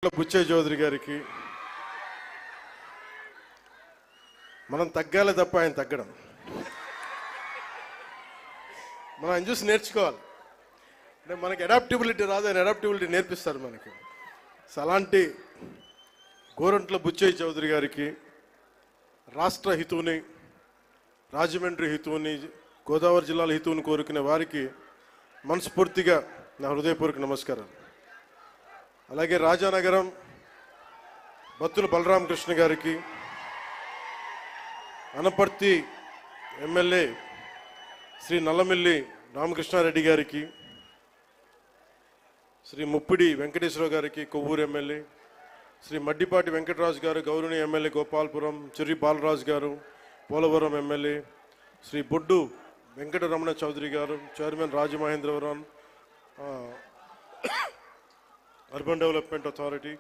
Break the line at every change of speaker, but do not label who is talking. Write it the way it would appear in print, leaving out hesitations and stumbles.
బుచ్చయ్య చౌదరి గారికి మనం తగ్గాలి తప్ప ఆయన తగ్గడం, మనం ఆయన చూసి నేర్చుకోవాలి. అంటే మనకి అడాప్టబిలిటీ రాదు, ఆయన అడాప్టబిలిటీ నేర్పిస్తారు మనకి. అలాంటి గోరంట్ల బుచ్చయ్య చౌదరి గారికి రాష్ట్ర హితువుని, రాజమండ్రి హితువుని, గోదావరి జిల్లాల హితువుని కోరుకునే వారికి మనస్ఫూర్తిగా నా హృదయపూర్వక నమస్కారాలు. అలాగే రాజానగరం బత్తుల బలరామకృష్ణ గారికి, అనపర్తి ఎమ్మెల్యే శ్రీ నల్లమిల్లి రామకృష్ణారెడ్డి గారికి, శ్రీ ముప్పిడి వెంకటేశ్వరరావు గారికి కొవ్వూరు ఎమ్మెల్యే, శ్రీ మడ్డిపాటి వెంకటరాజు గారు గౌరవనీయ ఎమ్మెల్యే గోపాలపురం, చెర్రి బాలరాజు గారు పోలవరం ఎమ్మెల్యే, శ్రీ బొడ్డు వెంకటరమణ చౌదరి గారు chairman Rajamahendravaram urban development authority,